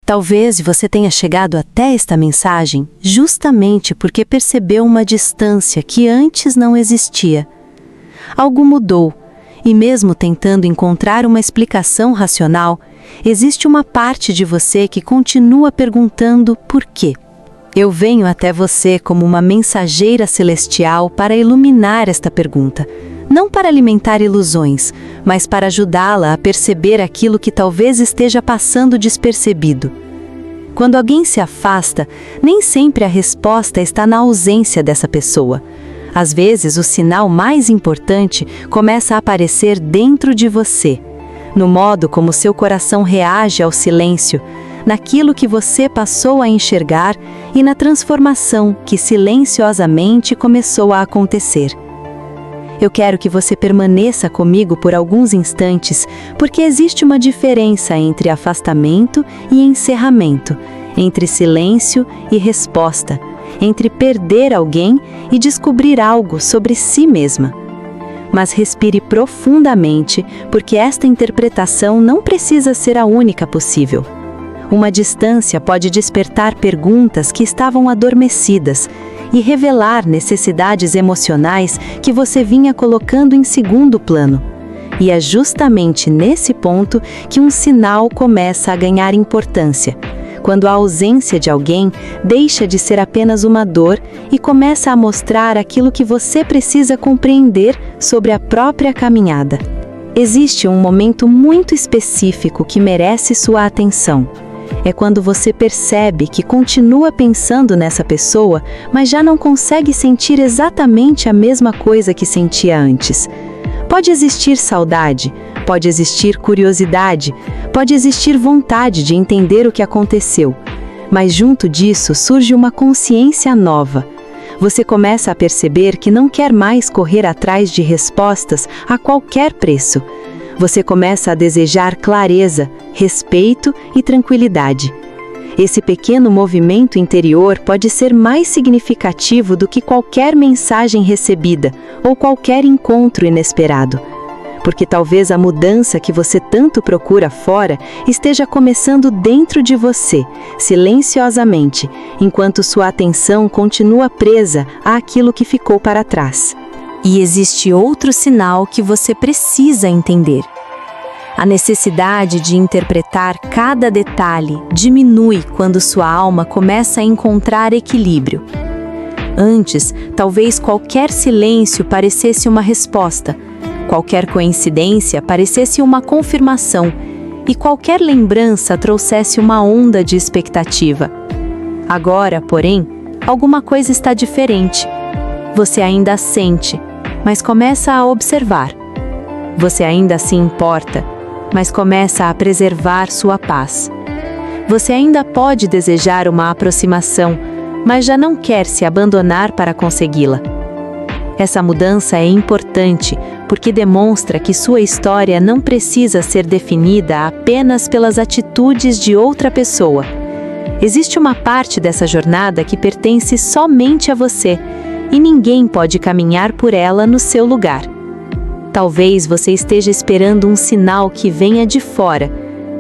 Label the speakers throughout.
Speaker 1: Talvez você tenha chegado até esta mensagem justamente porque percebeu uma distância que antes não existia. Algo mudou, e mesmo tentando encontrar uma explicação racional, existe uma parte de você que continua perguntando por quê. Eu venho até você como uma mensageira celestial para iluminar esta pergunta, não para alimentar ilusões, mas para ajudá-la a perceber aquilo que talvez esteja passando despercebido. Quando alguém se afasta, nem sempre a resposta está na ausência dessa pessoa. Às vezes, o sinal mais importante começa a aparecer dentro de você, no modo como seu coração reage ao silêncio, naquilo que você passou a enxergar e na transformação que silenciosamente começou a acontecer. Eu quero que você permaneça comigo por alguns instantes, porque existe uma diferença entre afastamento e encerramento, entre silêncio e resposta, entre perder alguém e descobrir algo sobre si mesma. Mas respire profundamente, porque esta interpretação não precisa ser a única possível. Uma distância pode despertar perguntas que estavam adormecidas e revelar necessidades emocionais que você vinha colocando em segundo plano. E é justamente nesse ponto que um sinal começa a ganhar importância, quando a ausência de alguém deixa de ser apenas uma dor e começa a mostrar aquilo que você precisa compreender sobre a própria caminhada. Existe um momento muito específico que merece sua atenção. É quando você percebe que continua pensando nessa pessoa, mas já não consegue sentir exatamente a mesma coisa que sentia antes. Pode existir saudade, pode existir curiosidade, pode existir vontade de entender o que aconteceu. Mas junto disso surge uma consciência nova. Você começa a perceber que não quer mais correr atrás de respostas a qualquer preço. Você começa a desejar clareza, respeito e tranquilidade. Esse pequeno movimento interior pode ser mais significativo do que qualquer mensagem recebida ou qualquer encontro inesperado. Porque talvez a mudança que você tanto procura fora esteja começando dentro de você, silenciosamente, enquanto sua atenção continua presa àquilo que ficou para trás. E existe outro sinal que você precisa entender. A necessidade de interpretar cada detalhe diminui quando sua alma começa a encontrar equilíbrio. Antes, talvez qualquer silêncio parecesse uma resposta, qualquer coincidência parecesse uma confirmação e qualquer lembrança trouxesse uma onda de expectativa. Agora, porém, alguma coisa está diferente. Você ainda sente, mas começa a observar. Você ainda se importa, mas começa a preservar sua paz. Você ainda pode desejar uma aproximação, mas já não quer se abandonar para consegui-la. Essa mudança é importante porque demonstra que sua história não precisa ser definida apenas pelas atitudes de outra pessoa. Existe uma parte dessa jornada que pertence somente a você, e ninguém pode caminhar por ela no seu lugar. Talvez você esteja esperando um sinal que venha de fora,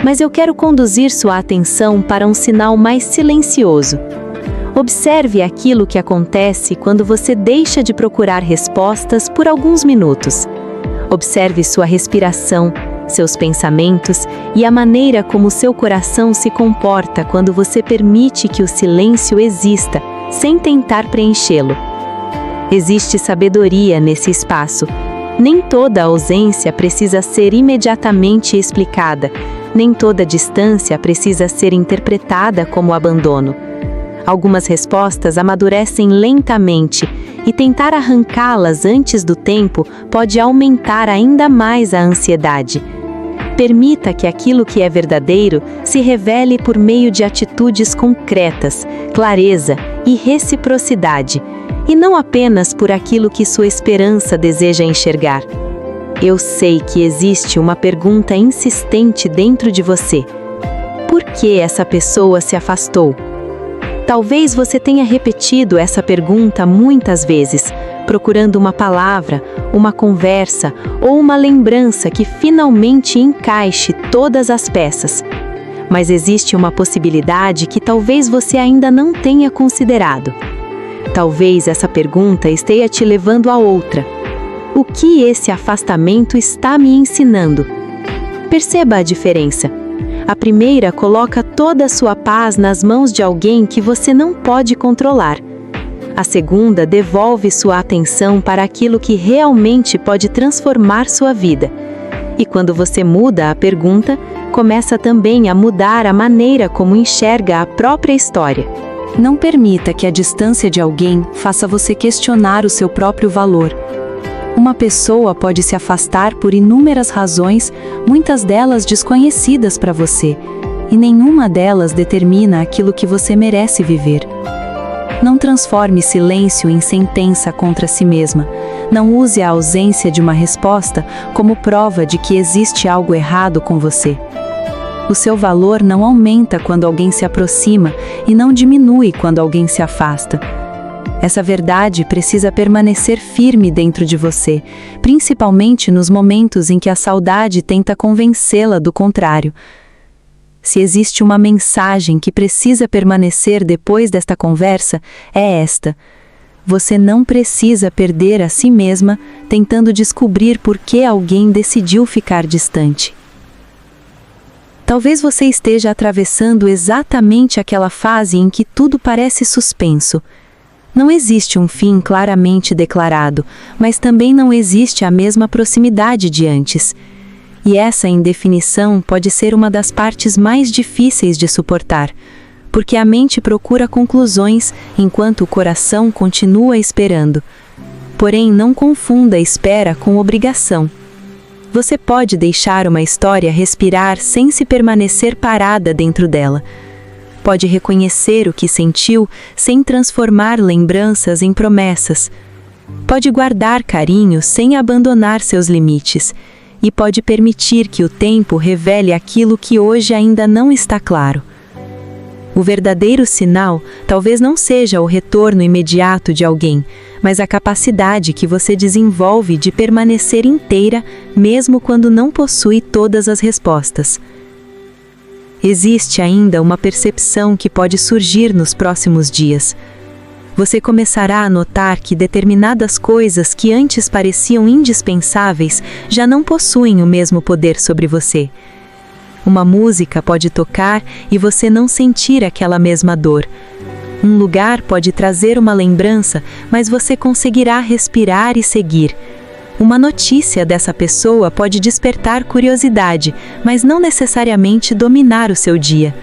Speaker 1: mas eu quero conduzir sua atenção para um sinal mais silencioso. Observe aquilo que acontece quando você deixa de procurar respostas por alguns minutos. Observe sua respiração, seus pensamentos e a maneira como seu coração se comporta quando você permite que o silêncio exista, sem tentar preenchê-lo. Existe sabedoria nesse espaço. Nem toda ausência precisa ser imediatamente explicada, nem toda distância precisa ser interpretada como abandono. Algumas respostas amadurecem lentamente, e tentar arrancá-las antes do tempo pode aumentar ainda mais a ansiedade. Permita que aquilo que é verdadeiro se revele por meio de atitudes concretas, clareza e reciprocidade, e não apenas por aquilo que sua esperança deseja enxergar. Eu sei que existe uma pergunta insistente dentro de você. Por que essa pessoa se afastou? Talvez você tenha repetido essa pergunta muitas vezes, procurando uma palavra, uma conversa ou uma lembrança que finalmente encaixe todas as peças. Mas existe uma possibilidade que talvez você ainda não tenha considerado. Talvez essa pergunta esteja te levando a outra. O que esse afastamento está me ensinando? Perceba a diferença. A primeira coloca toda a sua paz nas mãos de alguém que você não pode controlar. A segunda devolve sua atenção para aquilo que realmente pode transformar sua vida. E quando você muda a pergunta, começa também a mudar a maneira como enxerga a própria história. Não permita que a distância de alguém faça você questionar o seu próprio valor. Uma pessoa pode se afastar por inúmeras razões, muitas delas desconhecidas para você, e nenhuma delas determina aquilo que você merece viver. Não transforme silêncio em sentença contra si mesma. Não use a ausência de uma resposta como prova de que existe algo errado com você. O seu valor não aumenta quando alguém se aproxima e não diminui quando alguém se afasta. Essa verdade precisa permanecer firme dentro de você, principalmente nos momentos em que a saudade tenta convencê-la do contrário. Se existe uma mensagem que precisa permanecer depois desta conversa, é esta: você não precisa perder a si mesma tentando descobrir por que alguém decidiu ficar distante. Talvez você esteja atravessando exatamente aquela fase em que tudo parece suspenso. Não existe um fim claramente declarado, mas também não existe a mesma proximidade de antes. E essa indefinição pode ser uma das partes mais difíceis de suportar, porque a mente procura conclusões enquanto o coração continua esperando. Porém, não confunda espera com obrigação. Você pode deixar uma história respirar sem se permanecer parada dentro dela. Pode reconhecer o que sentiu sem transformar lembranças em promessas. Pode guardar carinho sem abandonar seus limites. E pode permitir que o tempo revele aquilo que hoje ainda não está claro. O verdadeiro sinal talvez não seja o retorno imediato de alguém, mas a capacidade que você desenvolve de permanecer inteira, mesmo quando não possui todas as respostas. Existe ainda uma percepção que pode surgir nos próximos dias. Você começará a notar que determinadas coisas que antes pareciam indispensáveis já não possuem o mesmo poder sobre você. Uma música pode tocar e você não sentir aquela mesma dor. Um lugar pode trazer uma lembrança, mas você conseguirá respirar e seguir. Uma notícia dessa pessoa pode despertar curiosidade, mas não necessariamente dominar o seu dia.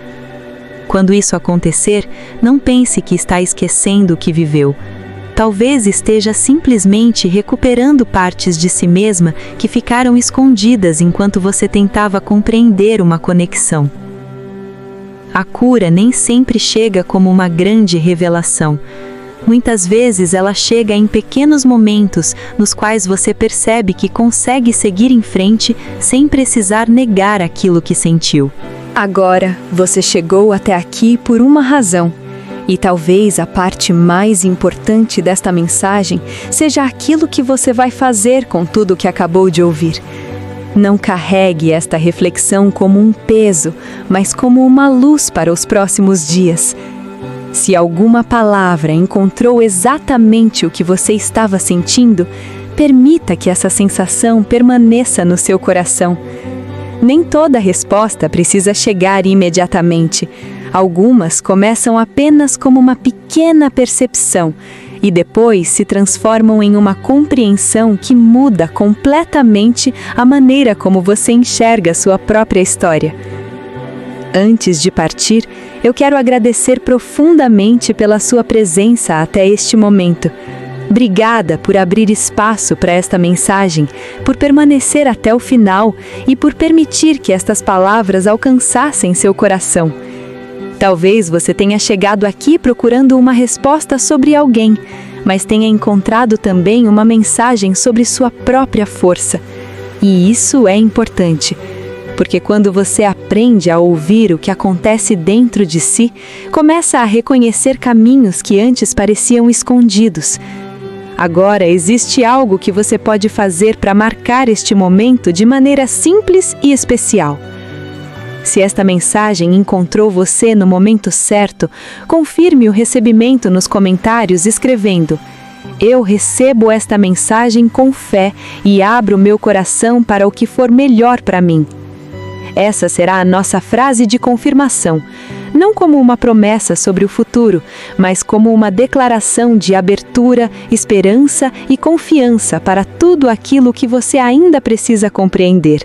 Speaker 1: Quando isso acontecer, não pense que está esquecendo o que viveu. Talvez esteja simplesmente recuperando partes de si mesma que ficaram escondidas enquanto você tentava compreender uma conexão. A cura nem sempre chega como uma grande revelação. Muitas vezes ela chega em pequenos momentos nos quais você percebe que consegue seguir em frente sem precisar negar aquilo que sentiu.
Speaker 2: Agora, você chegou até aqui por uma razão. E talvez a parte mais importante desta mensagem seja aquilo que você vai fazer com tudo o que acabou de ouvir. Não carregue esta reflexão como um peso, mas como uma luz para os próximos dias. Se alguma palavra encontrou exatamente o que você estava sentindo, permita que essa sensação permaneça no seu coração. Nem toda resposta precisa chegar imediatamente. Algumas começam apenas como uma pequena percepção e depois se transformam em uma compreensão que muda completamente a maneira como você enxerga sua própria história. Antes de partir, eu quero agradecer profundamente pela sua presença até este momento. Obrigada por abrir espaço para esta mensagem, por permanecer até o final e por permitir que estas palavras alcançassem seu coração. Talvez você tenha chegado aqui procurando uma resposta sobre alguém, mas tenha encontrado também uma mensagem sobre sua própria força. E isso é importante, porque quando você aprende a ouvir o que acontece dentro de si, começa a reconhecer caminhos que antes pareciam escondidos. Agora existe algo que você pode fazer para marcar este momento de maneira simples e especial. Se esta mensagem encontrou você no momento certo, confirme o recebimento nos comentários escrevendo: "Eu recebo esta mensagem com fé e abro meu coração para o que for melhor para mim." Essa será a nossa frase de confirmação, não como uma promessa sobre o futuro, mas como uma declaração de abertura, esperança e confiança para tudo aquilo que você ainda precisa compreender.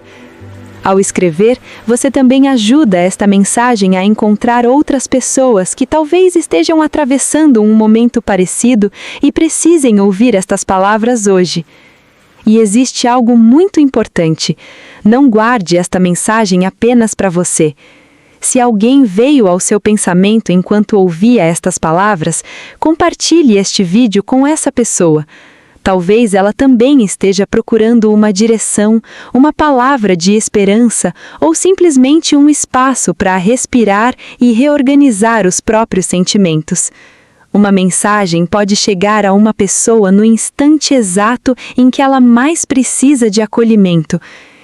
Speaker 2: Ao escrever, você também ajuda esta mensagem a encontrar outras pessoas que talvez estejam atravessando um momento parecido e precisem ouvir estas palavras hoje. E existe algo muito importante: não guarde esta mensagem apenas para você. Se alguém veio ao seu pensamento enquanto ouvia estas palavras, compartilhe este vídeo com essa pessoa. Talvez ela também esteja procurando uma direção, uma palavra de esperança ou simplesmente um espaço para respirar e reorganizar os próprios sentimentos. Uma mensagem pode chegar a uma pessoa no instante exato em que ela mais precisa de acolhimento.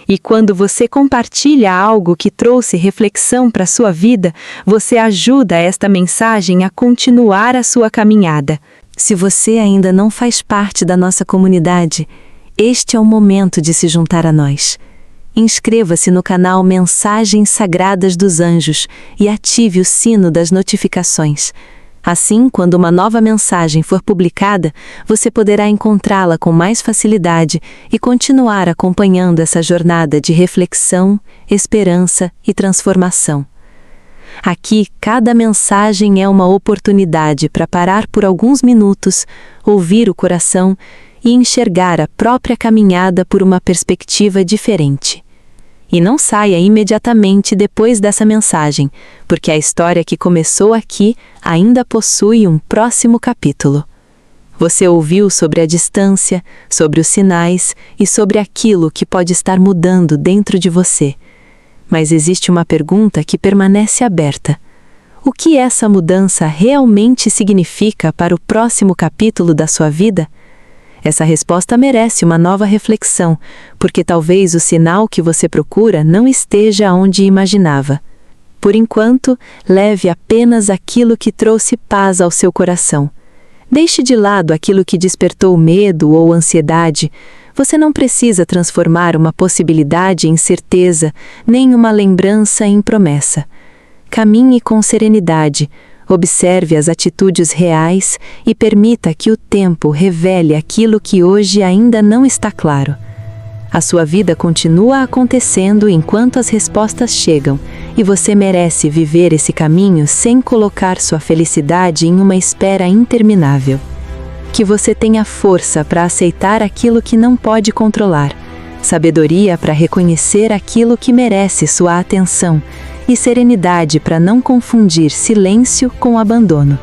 Speaker 2: E quando você compartilha algo que trouxe reflexão para a sua vida, você ajuda esta mensagem a continuar a sua caminhada.
Speaker 1: Se você ainda não faz parte da nossa comunidade, este é o momento de se juntar a nós. Inscreva-se no canal Mensagens Sagradas dos Anjos e ative o sino das notificações. Assim, quando uma nova mensagem for publicada, você poderá encontrá-la com mais facilidade e continuar acompanhando essa jornada de reflexão, esperança e transformação. Aqui, cada mensagem é uma oportunidade para parar por alguns minutos, ouvir o coração e enxergar a própria caminhada por uma perspectiva diferente. E não saia imediatamente depois dessa mensagem, porque a história que começou aqui ainda possui um próximo capítulo. Você ouviu sobre a distância, sobre os sinais e sobre aquilo que pode estar mudando dentro de você. Mas existe uma pergunta que permanece aberta. O que essa mudança realmente significa para o próximo capítulo da sua vida? Essa resposta merece uma nova reflexão, porque talvez o sinal que você procura não esteja onde imaginava. Por enquanto, leve apenas aquilo que trouxe paz ao seu coração. Deixe de lado aquilo que despertou medo ou ansiedade. Você não precisa transformar uma possibilidade em certeza, nem uma lembrança em promessa. Caminhe com serenidade. Observe as atitudes reais e permita que o tempo revele aquilo que hoje ainda não está claro. A sua vida continua acontecendo enquanto as respostas chegam, e você merece viver esse caminho sem colocar sua felicidade em uma espera interminável. Que você tenha força para aceitar aquilo que não pode controlar, sabedoria para reconhecer aquilo que merece sua atenção, e serenidade para não confundir silêncio com abandono.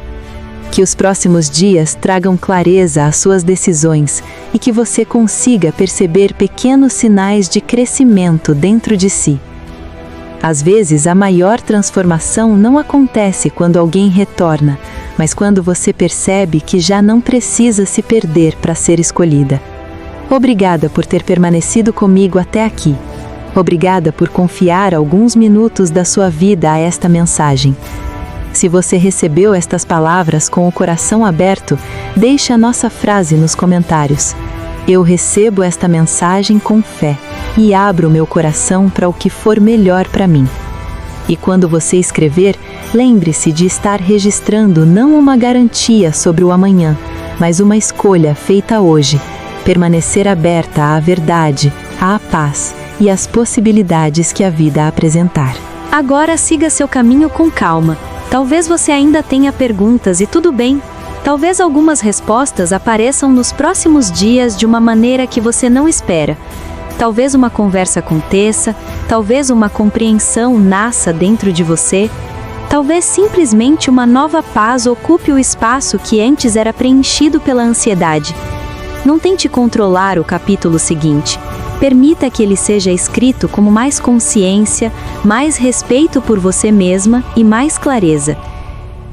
Speaker 1: Que os próximos dias tragam clareza às suas decisões e que você consiga perceber pequenos sinais de crescimento dentro de si. Às vezes, a maior transformação não acontece quando alguém retorna, mas quando você percebe que já não precisa se perder para ser escolhida. Obrigada por ter permanecido comigo até aqui. Obrigada por confiar alguns minutos da sua vida a esta mensagem. Se você recebeu estas palavras com o coração aberto, deixe a nossa frase nos comentários. Eu recebo esta mensagem com fé e abro meu coração para o que for melhor para mim. E quando você escrever, lembre-se de estar registrando não uma garantia sobre o amanhã, mas uma escolha feita hoje. Permanecer aberta à verdade, à paz e às possibilidades que a vida apresentar.
Speaker 2: Agora siga seu caminho com calma. Talvez você ainda tenha perguntas e tudo bem. Talvez algumas respostas apareçam nos próximos dias de uma maneira que você não espera. Talvez uma conversa aconteça, talvez uma compreensão nasça dentro de você, talvez simplesmente uma nova paz ocupe o espaço que antes era preenchido pela ansiedade. Não tente controlar o capítulo seguinte. Permita que ele seja escrito com mais consciência, mais respeito por você mesma e mais clareza.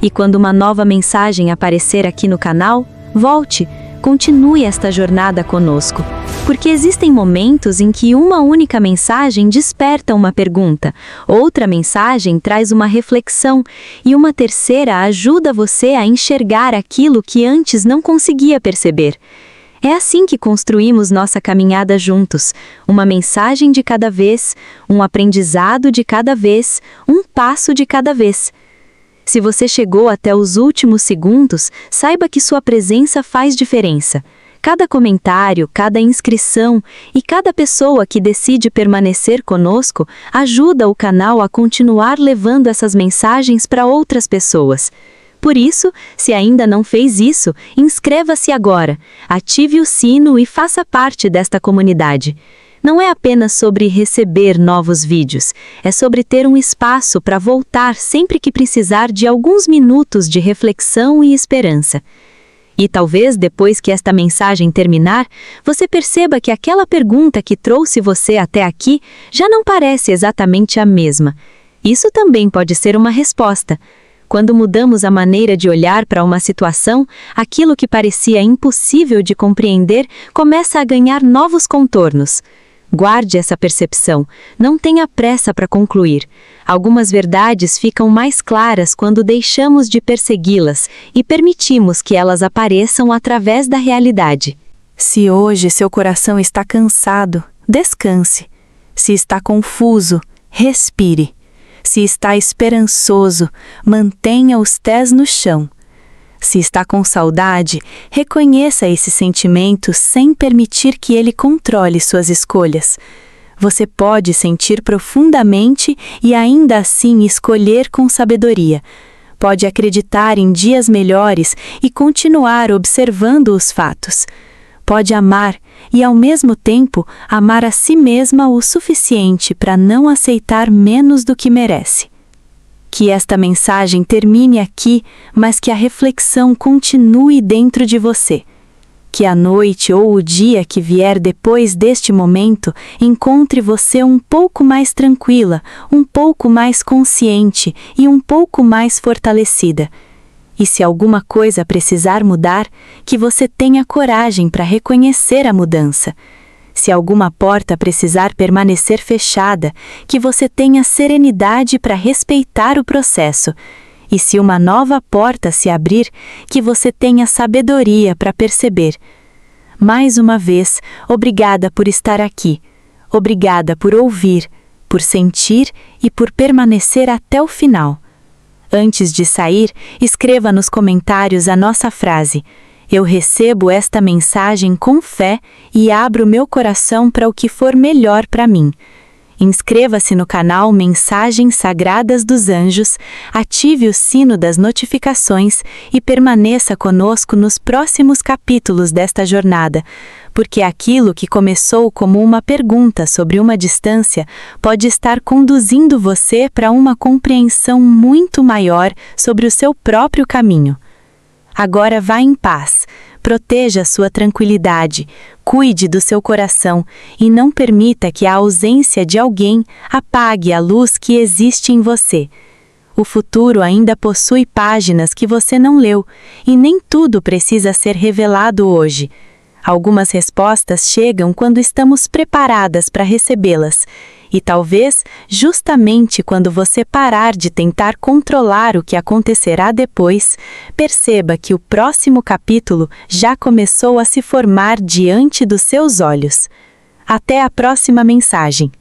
Speaker 2: E quando uma nova mensagem aparecer aqui no canal, volte, continue esta jornada conosco.
Speaker 1: Porque existem momentos em que uma única mensagem desperta uma pergunta, outra mensagem traz uma reflexão e uma terceira ajuda você a enxergar aquilo que antes não conseguia perceber. É assim que construímos nossa caminhada juntos, uma mensagem de cada vez, um aprendizado de cada vez, um passo de cada vez. Se você chegou até os últimos segundos, saiba que sua presença faz diferença. Cada comentário, cada inscrição e cada pessoa que decide permanecer conosco ajuda o canal a continuar levando essas mensagens para outras pessoas. Por isso, se ainda não fez isso, inscreva-se agora, ative o sino e faça parte desta comunidade. Não é apenas sobre receber novos vídeos, é sobre ter um espaço para voltar sempre que precisar de alguns minutos de reflexão e esperança. E talvez depois que esta mensagem terminar, você perceba que aquela pergunta que trouxe você até aqui já não parece exatamente a mesma. Isso também pode ser uma resposta. Quando mudamos a maneira de olhar para uma situação, aquilo que parecia impossível de compreender começa a ganhar novos contornos. Guarde essa percepção, não tenha pressa para concluir. Algumas verdades ficam mais claras quando deixamos de persegui-las e permitimos que elas apareçam através da realidade.
Speaker 2: Se hoje seu coração está cansado, descanse. Se está confuso, respire. Se está esperançoso, mantenha os pés no chão. Se está com saudade, reconheça esse sentimento sem permitir que ele controle suas escolhas. Você pode sentir profundamente e ainda assim escolher com sabedoria. Pode acreditar em dias melhores e continuar observando os fatos. Pode amar e, ao mesmo tempo, amar a si mesma o suficiente para não aceitar menos do que merece. Que esta mensagem termine aqui, mas que a reflexão continue dentro de você. Que a noite ou o dia que vier depois deste momento encontre você um pouco mais tranquila, um pouco mais consciente e um pouco mais fortalecida. E se alguma coisa precisar mudar, que você tenha coragem para reconhecer a mudança. Se alguma porta precisar permanecer fechada, que você tenha serenidade para respeitar o processo. E se uma nova porta se abrir, que você tenha sabedoria para perceber. Mais uma vez, obrigada por estar aqui. Obrigada por ouvir, por sentir e por permanecer até o final. Antes de sair, escreva nos comentários a nossa frase: eu recebo esta mensagem com fé e abro meu coração para o que for melhor para mim. Inscreva-se no canal Mensagens Sagradas dos Anjos, ative o sino das notificações e permaneça conosco nos próximos capítulos desta jornada, porque aquilo que começou como uma pergunta sobre uma distância pode estar conduzindo você para uma compreensão muito maior sobre o seu próprio caminho. Agora vá em paz, proteja sua tranquilidade, cuide do seu coração e não permita que a ausência de alguém apague a luz que existe em você. O futuro ainda possui páginas que você não leu e nem tudo precisa ser revelado hoje. Algumas respostas chegam quando estamos preparadas para recebê-las. E talvez, justamente quando você parar de tentar controlar o que acontecerá depois, perceba que o próximo capítulo já começou a se formar diante dos seus olhos. Até a próxima mensagem.